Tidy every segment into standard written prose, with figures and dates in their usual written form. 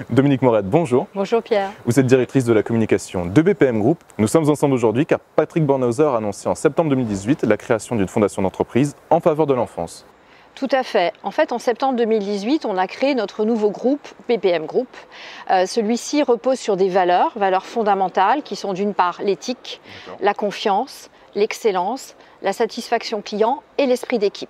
Dominique Morette, bonjour. Bonjour Pierre. Vous êtes directrice de la communication de BPM Group. Nous sommes ensemble aujourd'hui car Patrick Bornhauser a annoncé en septembre 2018 la création d'une fondation d'entreprise en faveur de l'enfance. Tout à fait. En fait, en septembre 2018, on a créé notre nouveau groupe, BPM Group. Celui-ci repose sur des valeurs fondamentales qui sont d'une part l'éthique, la confiance, l'excellence, la satisfaction client et l'esprit d'équipe.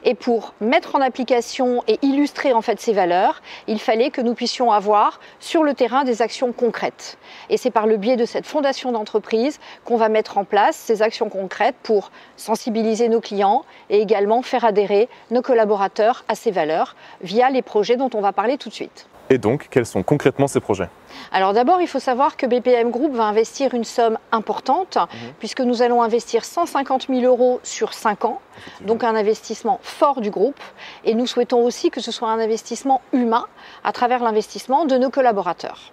Et pour mettre en application et illustrer en fait ces valeurs, il fallait que nous puissions avoir sur le terrain des actions concrètes. Et c'est par le biais de cette fondation d'entreprise qu'on va mettre en place ces actions concrètes pour sensibiliser nos clients et également faire adhérer nos collaborateurs à ces valeurs via les projets dont on va parler tout de suite. Et donc, quels sont concrètement ces projets ? Alors d'abord, il faut savoir que BPM Group va investir une somme importante puisque nous allons investir 150 000 € sur 5 ans, donc un investissement fort du groupe. Et nous souhaitons aussi que ce soit un investissement humain à travers l'investissement de nos collaborateurs.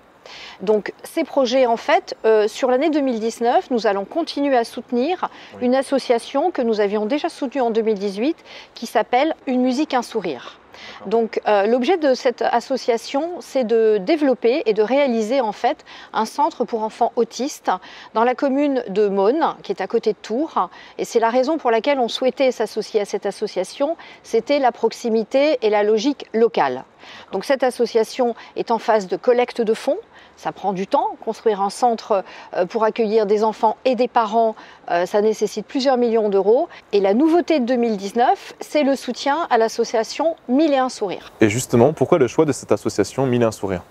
Donc ces projets, en fait, sur l'année 2019, nous allons continuer à soutenir une association que nous avions déjà soutenue en 2018 qui s'appelle Une musique, un sourire. Donc l'objet de cette association, c'est de développer et de réaliser en fait un centre pour enfants autistes dans la commune de Mosnes, qui est à côté de Tours. Et c'est la raison pour laquelle on souhaitait s'associer à cette association, c'était la proximité et la logique locale. Donc cette association est en phase de collecte de fonds. Ça prend du temps, construire un centre pour accueillir des enfants et des parents, ça nécessite plusieurs millions d'euros. Et la nouveauté de 2019, c'est le soutien à l'association 1001 Sourires. Et justement, pourquoi le choix de cette association 1001 Sourires ?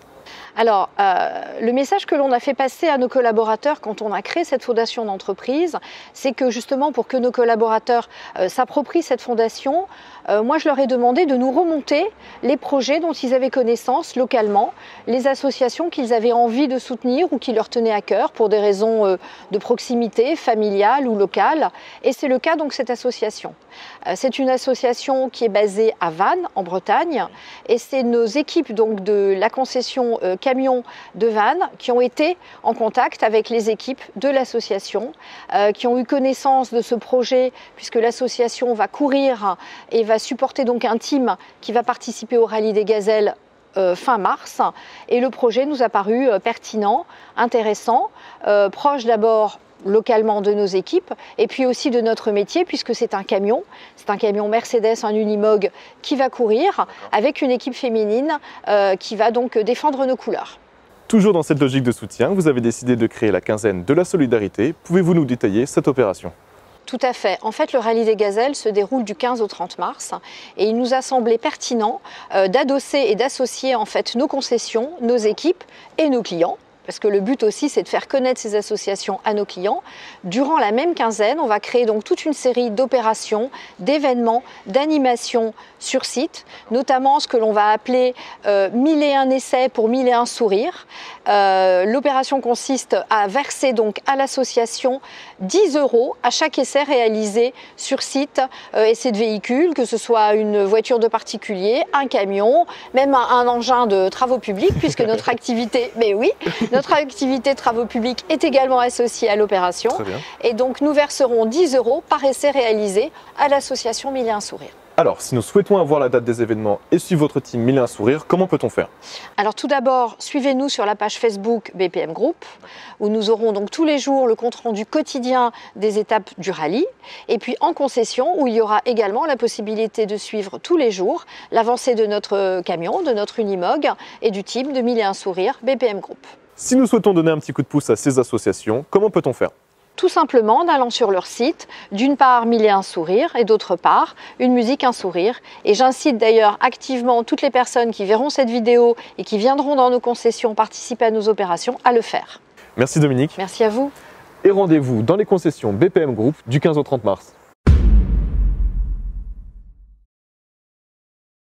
Alors, le message que l'on a fait passer à nos collaborateurs quand on a créé cette fondation d'entreprise, c'est que justement pour que nos collaborateurs s'approprient cette fondation, moi je leur ai demandé de nous remonter les projets dont ils avaient connaissance localement, les associations qu'ils avaient envie de soutenir ou qui leur tenaient à cœur pour des raisons de proximité familiale ou locale. Et c'est le cas donc cette association. C'est une association qui est basée à Vannes, en Bretagne, et c'est nos équipes donc de la concession camions de Vannes qui ont été en contact avec les équipes de l'association, qui ont eu connaissance de ce projet puisque l'association va courir et va supporter donc un team qui va participer au rallye des gazelles fin mars. Et le projet nous a paru pertinent, intéressant, proche d'abord localement de nos équipes et puis aussi de notre métier puisque c'est un camion Mercedes, un Unimog qui va courir avec une équipe féminine qui va donc défendre nos couleurs. Toujours dans cette logique de soutien, vous avez décidé de créer la quinzaine de la solidarité. Pouvez-vous nous détailler cette opération ? Tout à fait. En fait, le rallye des gazelles se déroule du 15 au 30 mars et il nous a semblé pertinent d'adosser et d'associer en fait nos concessions, nos équipes et nos clients. Parce que le but aussi, c'est de faire connaître ces associations à nos clients. Durant la même quinzaine, on va créer donc toute une série d'opérations, d'événements, d'animations sur site, notamment ce que l'on va appeler 1001 essais pour 1001 sourires. L'opération consiste à verser donc à l'association 10 € à chaque essai réalisé sur site, essai de véhicule, que ce soit une voiture de particulier, un camion, même un engin de travaux publics, puisque notre activité, mais oui, notre activité travaux publics est également associée à l'opération. Et donc nous verserons 10 € par essai réalisé à l'association 1001 Sourires. Alors, si nous souhaitons avoir la date des événements et suivre votre team 1001 Sourires, comment peut-on faire ? Alors tout d'abord, suivez-nous sur la page Facebook BPM Group, où nous aurons donc tous les jours le compte-rendu quotidien des étapes du rallye. Et puis en concession, où il y aura également la possibilité de suivre tous les jours l'avancée de notre camion, de notre Unimog et du team de 1001 Sourires BPM Group. Si nous souhaitons donner un petit coup de pouce à ces associations, comment peut-on faire ? Tout simplement en allant sur leur site, d'une part 1001 Sourires et d'autre part Une musique, un sourire. Et j'incite d'ailleurs activement toutes les personnes qui verront cette vidéo et qui viendront dans nos concessions participer à nos opérations à le faire. Merci Dominique. Merci à vous. Et rendez-vous dans les concessions BPM Group du 15 au 30 mars.